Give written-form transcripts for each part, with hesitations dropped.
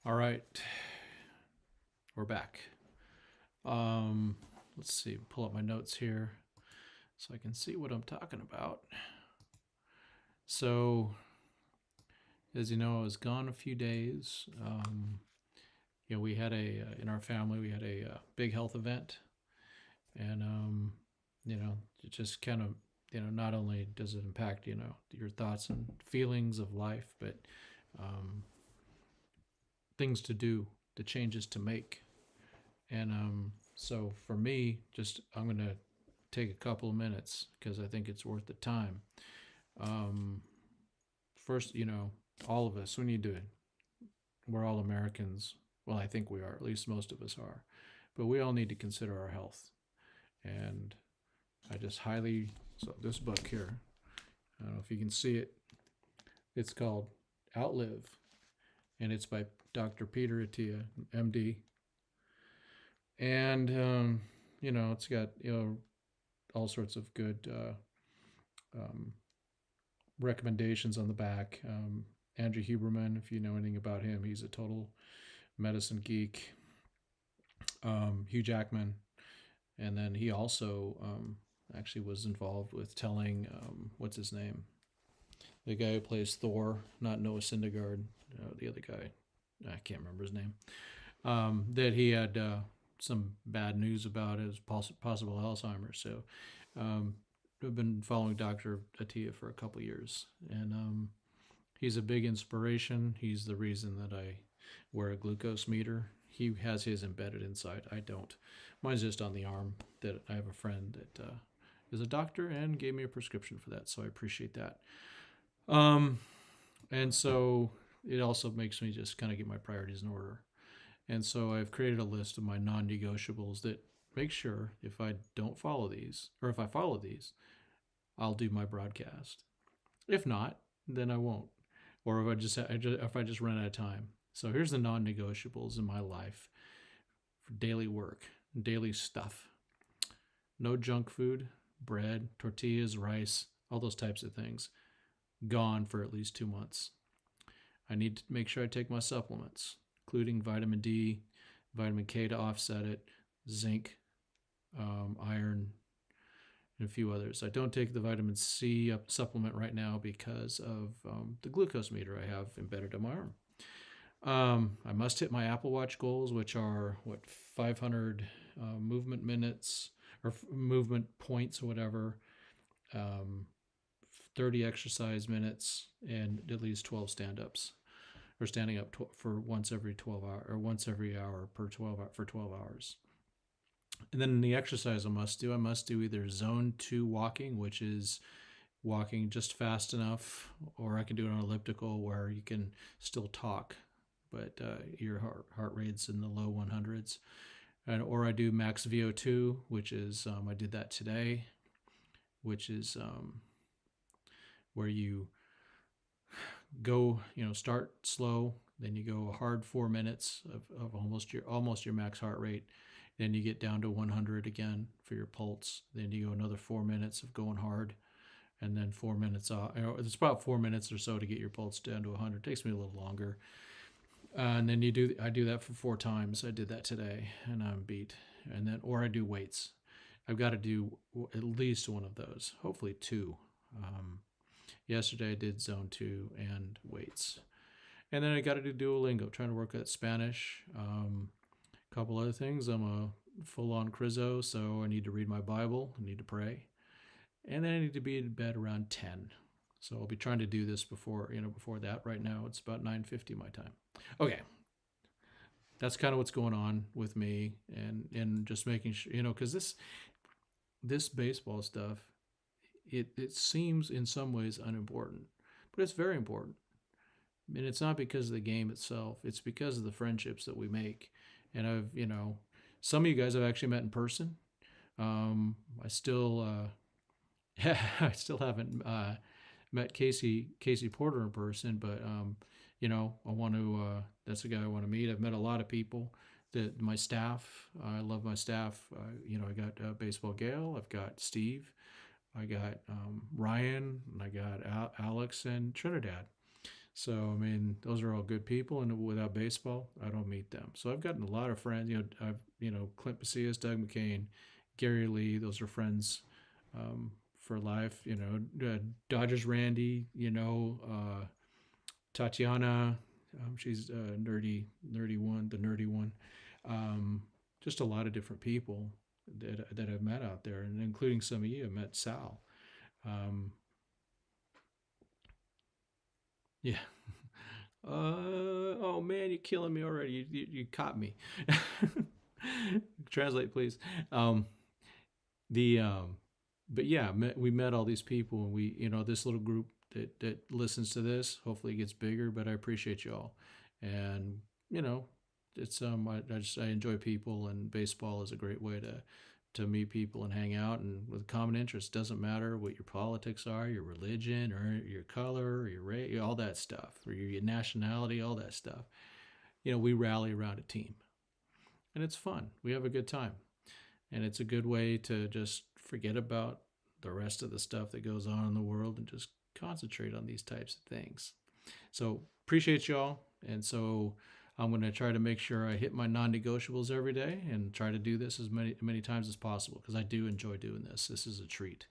All right, we're back. Um, let's see, pull up my notes here so I can see what I'm talking about. So, as you know, I was gone a few days. We had in our family we had a big health event, and it just kind of not only does it impact your thoughts and feelings of life, but um, things to do, the changes to make. And so for me, just I'm going to take a couple of minutes because I think it's worth the time. Um, First, all of us, we need to, we're all Americans. Well, I think we are, at least most of us are. But we all need to consider our health. And I just so this book here, I don't know if you can see it, it's called Outlive, and it's by Dr. Peter Attia, MD. And, it's got, all sorts of good um, recommendations on the back. Andrew Huberman, if you know anything about him, he's a total medicine geek. Hugh Jackman, and then he also actually was involved with telling what's his name, the guy who plays Thor, not Noah Syndergaard, the other guy, I can't remember his name, that he had some bad news about his possible Alzheimer's. So I've been following Dr. Attia for a couple years, and he's a big inspiration. He's the reason that I wear a glucose meter. He has his embedded inside. I don't. Mine's just on the arm. That I have a friend that is a doctor and gave me a prescription for that, so I appreciate that. Um, and so it also makes me just kind of get my priorities in order. And so I've created a list of my non-negotiables that make sure if I don't follow these, or if I follow these, I'll do my broadcast. If not, then I won't. Or if I just run out of time. So here's the non-negotiables in my life for daily work, daily stuff. No junk food, bread, tortillas, rice, all those types of things. Gone for at least 2 months. I need to make sure I take my supplements, including vitamin D, vitamin K to offset it, zinc, iron, and a few others. I don't take the vitamin C supplement right now because of the glucose meter I have embedded in my arm. I must hit my Apple Watch goals, which are 500 movement minutes or movement points or whatever, um, 30 exercise minutes, and at least 12 stand-ups, or standing up for once every 12 hour or once every hour per 12 hour for 12 hours. And then the exercise I must do either zone 2 walking, which is walking just fast enough, or I can do it on elliptical where you can still talk, but your heart rate's in the low 100s. Or I do max VO2, which is I did that today, which is where you go, start slow, then you go a hard 4 minutes of almost your max heart rate. Then you get down to 100 again for your pulse. Then you go another 4 minutes of going hard, and then 4 minutes off. It's about 4 minutes or so to get your pulse down to 100. It takes me a little longer. And then I do that for 4 times. I did that today, and I'm beat. And then, or I do weights. I've got to do at least one of those, hopefully two. Yesterday I did zone 2 and weights. And then I got to do Duolingo, trying to work at Spanish. A couple other things. I'm a full-on Crizzo, so I need to read my Bible. I need to pray. And then I need to be in bed around 10. So I'll be trying to do this before that. Right now it's about 9:50 my time. Okay. That's kind of what's going on with me, and just making sure, because this baseball stuff, it seems in some ways unimportant, but it's very important. And it's not because of the game itself, it's because of the friendships that we make. And some of you guys I've actually met in person. I still I still haven't met Casey Porter in person, but I want to. That's the guy I want to meet. I've met a lot of people. My staff, I love my staff. I got Baseball Gale. I've got Steve. I got Ryan. And I got Alex and Trinidad. So I mean, those are all good people, and without baseball, I don't meet them. So I've gotten a lot of friends. Clint Macias, Doug McCain, Gary Lee. Those are friends for life. Dodgers Randy. Tatiana. She's nerdy one, the nerdy one. Just a lot of different people that I've met out there, and including some of you. I met Sal. Um, yeah. Oh man, you're killing me already. You caught me. Translate, please. Um, the but yeah, we met all these people, and this little group that listens to this. Hopefully, it gets bigger. But I appreciate you all, and you know, it's I enjoy people, and baseball is a great way to meet people and hang out and with common interests. Doesn't matter what your politics are, your religion, or your color, or your race, all that stuff, or your nationality, all that stuff. We rally around a team, and it's fun. We have a good time, and it's a good way to just forget about the rest of the stuff that goes on in the world and just concentrate on these types of things. So appreciate y'all, and so I'm going to try to make sure I hit my non-negotiables every day and try to do this as many times as possible because I do enjoy doing this. This is a treat.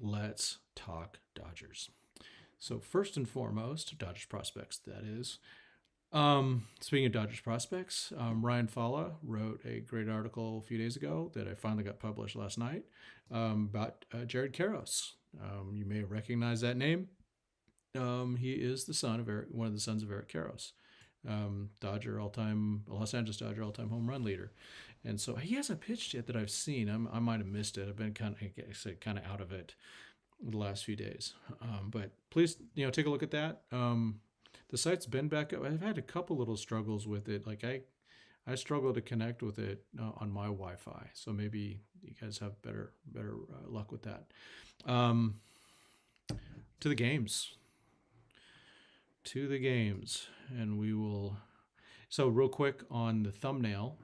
Let's talk Dodgers. So first and foremost, Dodgers prospects, that is. Speaking of Dodgers prospects, Ryan Falla wrote a great article a few days ago that I finally got published last night about Jared Karros. You may recognize that name. He is the son of one of the sons of Eric Karros, Los Angeles Dodger all-time home run leader, and so he hasn't pitched yet that I've seen. I might have missed it. I've been kind of out of it the last few days, but please take a look at that. The site's been back up. I've had a couple little struggles with it. Like I struggle to connect with it on my Wi-Fi, so maybe you guys have better luck with that. To the games. And we will. So real quick on the thumbnail,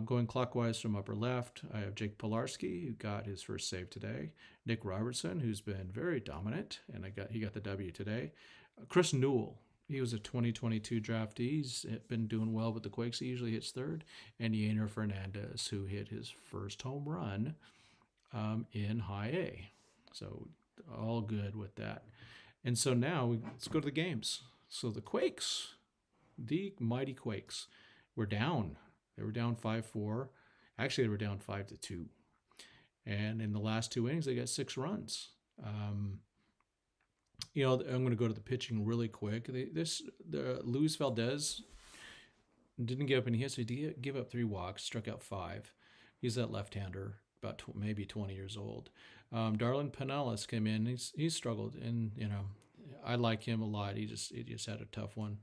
going clockwise from upper left, I have Jake Pilarski, who got his first save today. Nick Robertson, who's been very dominant, and he got the W today. Chris Newell, he was a 2022 draftee. He's been doing well with the Quakes. He usually hits third. And Yainer Fernandez, who hit his first home run in High A. So all good with that. And so now let's go to the games. So the Quakes, the mighty Quakes, were down. They were down 5-4. Actually, they were down 5-2. And in the last two innings, they got 6 runs. I'm going to go to the pitching really quick. Luis Valdez didn't give up any hits. He did give up 3 walks, struck out 5. He's that left-hander, about maybe 20 years old. Darlin Pinellas came in. He's struggled, and I like him a lot. He just had a tough one.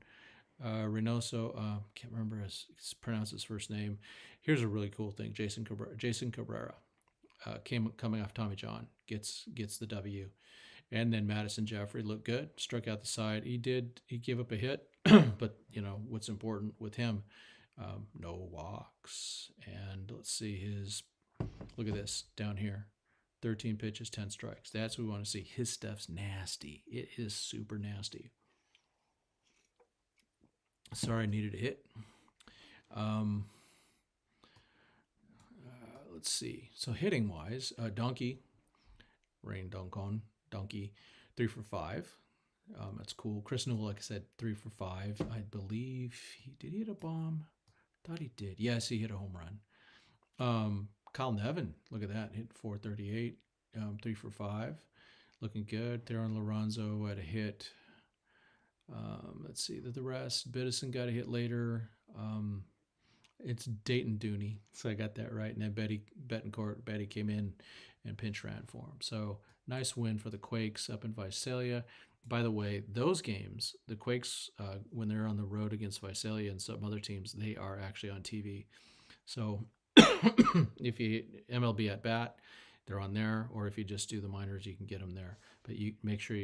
Reynoso, can't remember pronounce his first name. Here's a really cool thing. Jason Cabrera, coming off Tommy John, gets the W. And then Madison Jeffrey looked good, struck out the side. He gave up a hit, but what's important with him, no walks. And let's see look at this down here. 13 pitches, 10 strikes. That's what we want to see. His stuff's nasty. It is super nasty. Sorry, I needed a hit. Let's see. So hitting wise, Donkey, Rain Donkey, 3 for 5. That's cool. Chris Newell, like I said, 3 for 5. I believe did he hit a bomb? Thought he did. Yes, he hit a home run. Kyle Nevin, look at that, hit 438, 3 for 5, looking good. Theron Lorenzo had a hit. Let's see the rest. Biddison got a hit later. It's Dayton Dooney, so I got that right. And then Betty came in and pinch ran for him. So nice win for the Quakes up in Visalia. By the way, those games, the Quakes, when they're on the road against Visalia and some other teams, they are actually on TV. So if you MLB at bat, they're on there, or if you just do the minors, you can get them there. But you make sure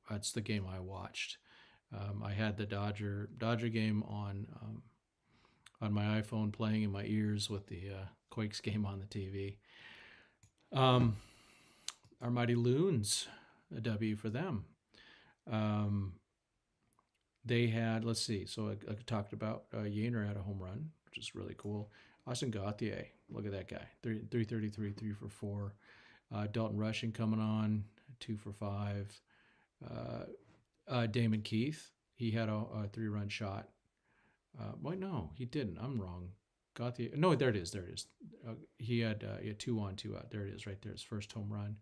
that's the game I watched. I had the Dodger game on my iPhone playing in my ears with the Quakes game on the TV. Our mighty Loons, a W for them. Um, they had, let's see, so I talked about Yainer had a home run, which is really cool. Austin Gauthier, look at that guy, 333, 3 for 4. Dalton Rushing coming on, 2 for 5. Damon Keith, he had a 3-run shot. Wait, no, he didn't. I'm wrong. Gauthier, no, there it is. There it is. He had 2 on, 2 out. There it is, right there. His first home run.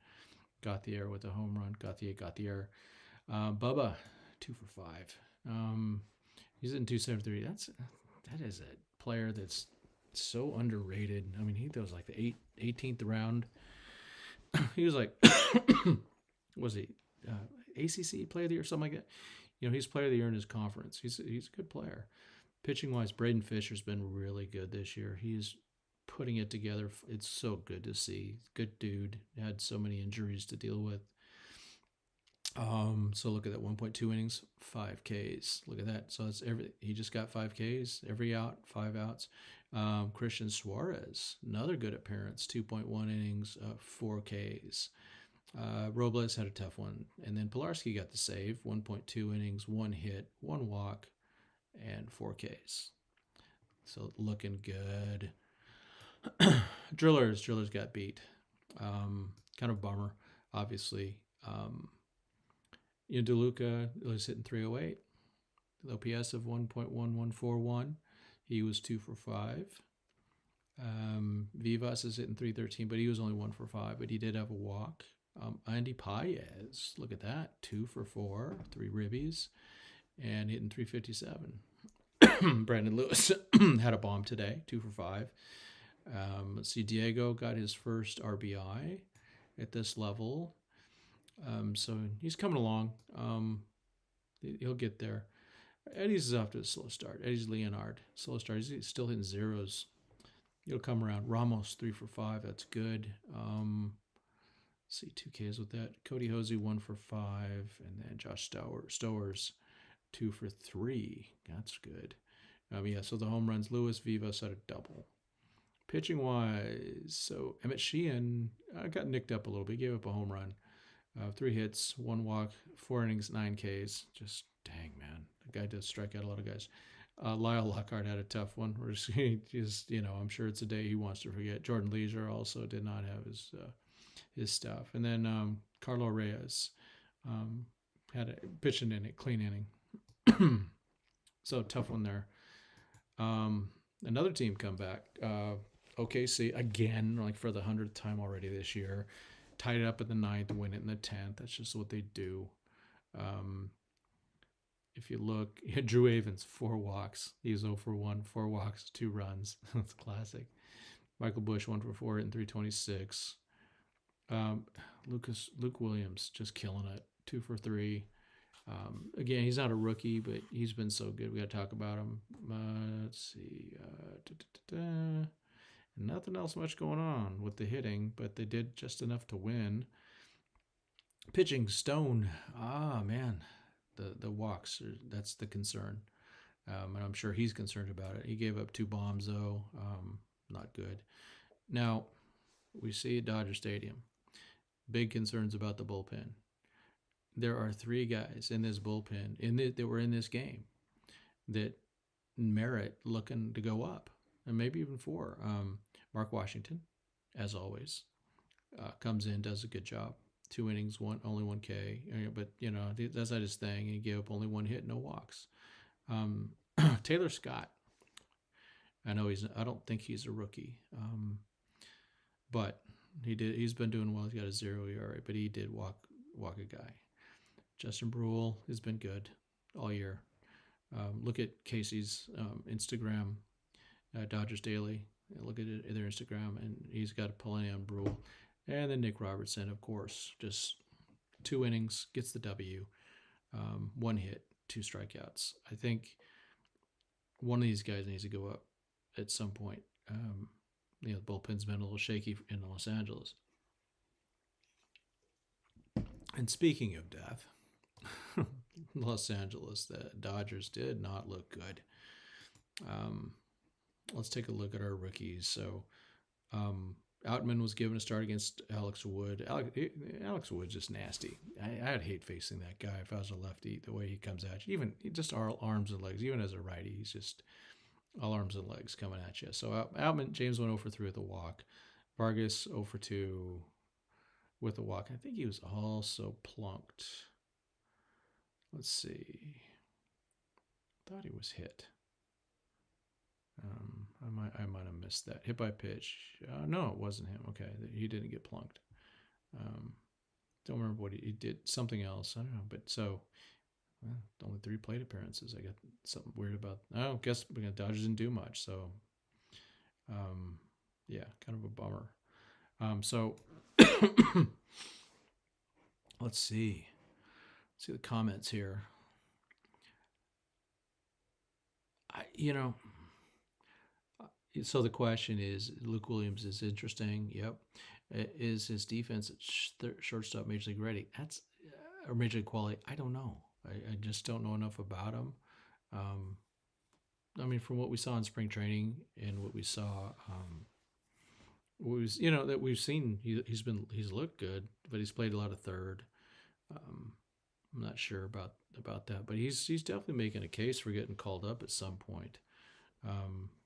Gauthier with a home run. Gauthier. Bubba, 2 for 5. He's in 273. That is a player that's so underrated. I mean, he was like the 18th round. He was like, was he ACC player of the year, something like that? He's player of the year in his conference. He's a good player. Pitching wise, Braden Fisher's been really good this year. He's putting it together. It's so good to see. Good dude. Had so many injuries to deal with. So look at that, 1.2 innings, 5 Ks. Look at that. So it's he just got 5 Ks, every out, 5 outs. Christian Suarez, another good appearance, 2.1 innings, 4 Ks. Robles had a tough one. And then Pilarski got the save, 1.2 innings, 1 hit, 1 walk, and 4 Ks. So looking good. Drillers got beat. Kind of bummer, obviously. DeLuca was hitting 308, the OPS of 1.1141. He was 2 for 5. Vivas is hitting 313, but he was only 1 for 5, but he did have a walk. Andy Paez, look at that, 2 for 4, 3 ribbies, and hitting 357. Brandon Lewis had a bomb today, 2 for 5. Let's see, Diego got his first RBI at this level. So he's coming along. He'll get there. Eddie's is off to a slow start. Eddie's Leonard, slow start. He's still hitting zeros. He'll come around. Ramos, 3 for 5. That's good. Let's see, 2 Ks with that. Cody Hosey, 1 for 5. And then Josh Stowers, 2 for 3. That's good. So the home runs, Lewis Vivas had a double. Pitching wise, so Emmett Sheehan got nicked up a little bit. Gave up a home run. 3 hits, 1 walk, 4 innings, 9 Ks. Just dang, man. The guy does strike out a lot of guys. Lyle Lockhart had a tough one. I'm sure it's a day he wants to forget. Jordan Leisure also did not have his stuff. And then Carlo Reyes had a pitch an inning, clean inning. So tough one there. Another team come back. OKC again, like for the 100th time already this year. Tied it up in the 9th, win it in the 10th. That's just what they do. If you look, Drew Avens, 4 walks. He was 0 for 1, 4 walks, 2 runs. That's classic. Michael Bush, 1 for 4, hitting 326. Luke Williams, just killing it, 2 for 3. Again, he's not a rookie, but he's been so good. We got to talk about him. Let's see. Nothing else much going on with the hitting, but they did just enough to win. Pitching, Stone. Man, the walks, that's the concern. And I'm sure he's concerned about it. He gave up 2 bombs, though. Not good. Now, we see at Dodger Stadium, big concerns about the bullpen. There are 3 guys in this bullpen that were in this game that merit looking to go up, and maybe even 4. Mark Washington, as always, comes in, does a good job. 2 innings, only 1 K. But that's not his thing. He gave up only 1 hit, no walks. Taylor Scott. I don't think he's a rookie, but he's been doing well. He's got a 0 ERA, but he did walk a guy. Justin Brule has been good all year. Look at Casey's Instagram, Dodgers Daily. Look at their Instagram, and he's got plenty on Brule. And then Nick Robertson, of course, just 2 innings, gets the W, 1 hit, 2 strikeouts. I think one of these guys needs to go up at some point. The bullpen's been a little shaky in Los Angeles. And speaking of death, Los Angeles, the Dodgers did not look good. Let's take a look at our rookies. So Outman was given a start against Alex Wood. Alex Wood's just nasty. I'd hate facing that guy if I was a lefty. The way he comes at you, even just all arms and legs. Even as a righty, he's just all arms and legs coming at you. So Outman, James went 0 for 3 with a walk. Vargas 0 for 2 with a walk. I think he was also plunked. Let's see. Thought he was hit. I might have missed that. Hit by pitch. No, it wasn't him. Okay, he didn't get plunked. Don't remember what he did. Something else. I don't know. But so, only 3 plate appearances. I got something weird about. I guess Dodgers didn't do much. So, yeah, kind of a bummer. So, let's see. See the comments here. So the question is, Luke Williams is interesting. Yep. Is his defense at shortstop major league ready? That's or major league quality. I don't know. I just don't know enough about him. I mean, from what we saw in spring training and what we saw, that we've seen, he's looked good, but he's played a lot of third. I'm not sure about that, but he's definitely making a case for getting called up at some point.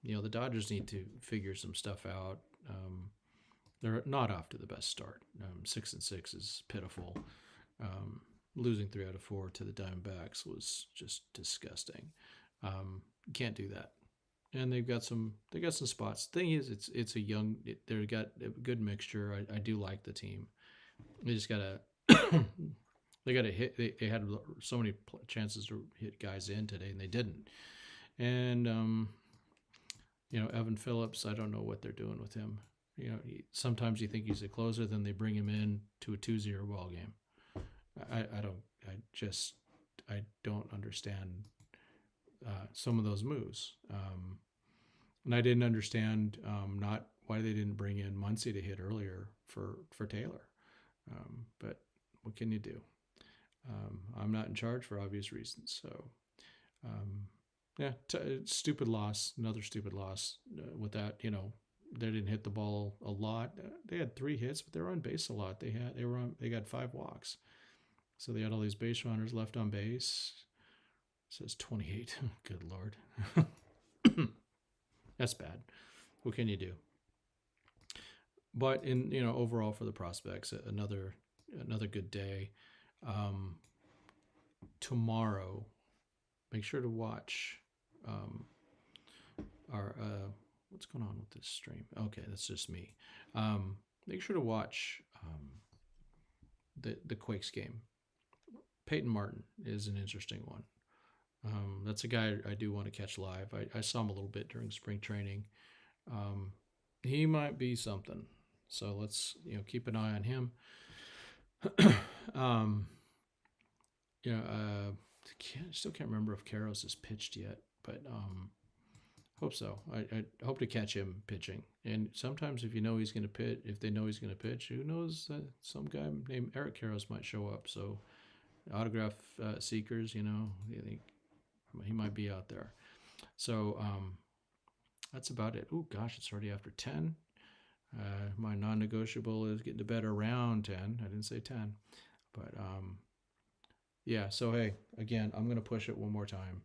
The Dodgers need to figure some stuff out. They're not off to the best start. 6-6 is pitiful. Losing 3 out of 4 to the Diamondbacks was just disgusting. Can't do that. And they got some spots. Thing is, they've got a good mixture. I do like the team. They just gotta they gotta hit. They had so many chances to hit guys in today, and they didn't. And Evan Phillips, I don't know what they're doing with him. Sometimes you think he's a closer, then they bring him in to a 2-0 ball game. I don't understand some of those moves. And I didn't understand not why they didn't bring in Muncy to hit earlier for Taylor. But what can you do? I'm not in charge for obvious reasons. So, stupid loss. Another stupid loss with that. They didn't hit the ball a lot. They had 3 hits, but they were on base a lot. They got 5 walks. So they had all these base runners left on base. It says 28. Good Lord. That's bad. What can you do? But overall for the prospects, another good day. Tomorrow, make sure to watch our what's going on with this stream? Okay, that's just me. Make sure to watch the Quakes game. Peyton Martin is an interesting one. That's a guy I do want to catch live. I saw him a little bit during spring training. He might be something. So let's keep an eye on him. Still can't remember if Karros has pitched yet, but hope so. I hope to catch him pitching. And sometimes if he's going to pitch, if they know he's going to pitch, who knows? Some guy named Eric Karros might show up. So autograph seekers, he might be out there. So that's about it. Oh gosh, it's already after 10. My non-negotiable is getting to bed around 10. I didn't say 10, but yeah. So hey, again, I'm gonna push it one more time.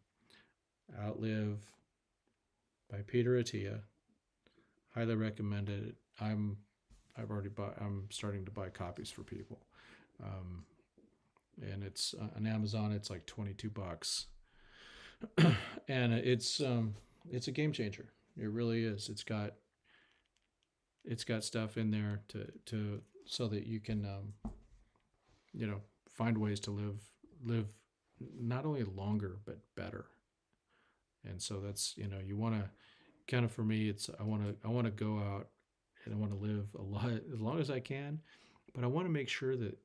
Outlive by Peter Attia. Highly recommended. I'm starting to buy copies for people, and it's on Amazon. It's like $22, and it's a game changer. It really is. It's got stuff in there to so that you can find ways to live not only longer but better. And so that's you want to kind of, for me, it's I want to go out and I want to live a lot as long as I can, but I want to make sure that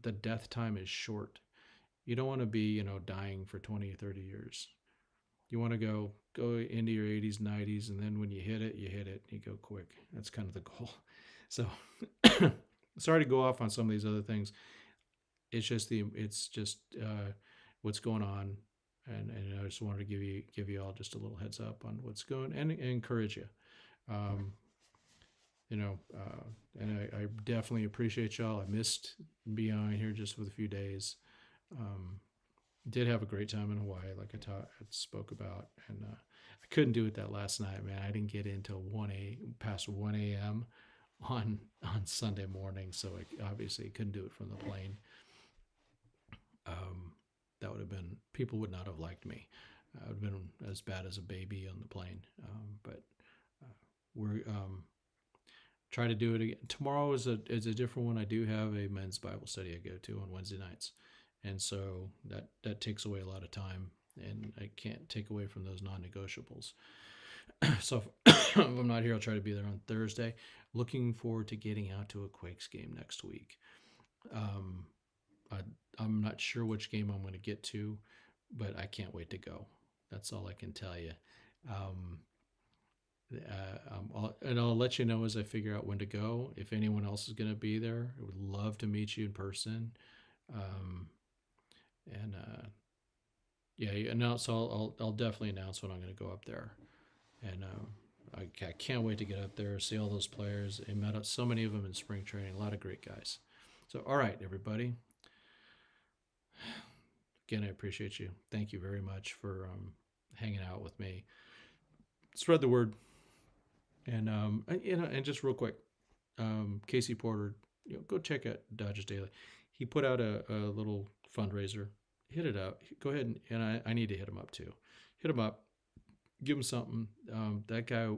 the death time is short. You don't want to be dying for 20 or 30 years. You want to go into your 80s, 90s, and then when you hit it, you go quick. That's kind of the goal. So sorry to go off on some of these other things. It's just what's going on, and I just wanted to give you all just a little heads up on what's going and encourage you. And I definitely appreciate y'all. I missed being on here just for a few days. Um, did have a great time in Hawaii, like I spoke about, and I couldn't do it that last night, man. I didn't get in until past 1 a.m. on Sunday morning, so I obviously couldn't do it from the plane. Um, that would have been people would not have liked me. I would have been as bad as a baby on the plane. But we're try to do it again. Tomorrow is a different one. I do have a men's Bible study I go to on Wednesday nights, and so that takes away a lot of time, and I can't take away from those non-negotiables. So if I'm not here, I'll try to be there on Thursday. Looking forward to getting out to a Quakes game next week. Um, I, I'm not sure which game I'm going to get to, but I can't wait to go. That's all I can tell you. Um, I'll let you know as I figure out when to go. If anyone else is going to be there, I would love to meet you in person. Um, and yeah, so I'll definitely announce when I'm going to go up there. And I can't wait to get up there, see all those players. I met up so many of them in spring training. A lot of great guys. So all right, everybody. Again, I appreciate you. Thank you very much for hanging out with me. Spread the word. And and just real quick, Casey Porter, go check out Dodgers Daily. He put out a little fundraiser. Hit it up. Go ahead and I need to hit him up too. Hit him up. Give him something. That guy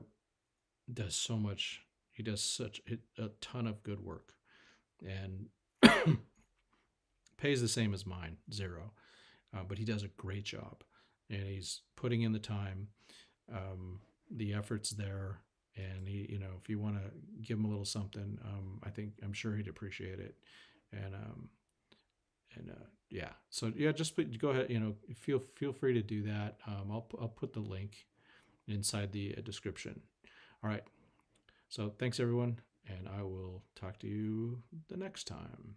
does so much. He does such a ton of good work, and pays the same as mine, 0. But he does a great job, and he's putting in the time. The effort's there, and if you want to give him a little something, I'm sure he'd appreciate it. And yeah, so yeah, just go ahead, feel free to do that. I'll put the link inside the description. All right, so thanks everyone, and I will talk to you the next time.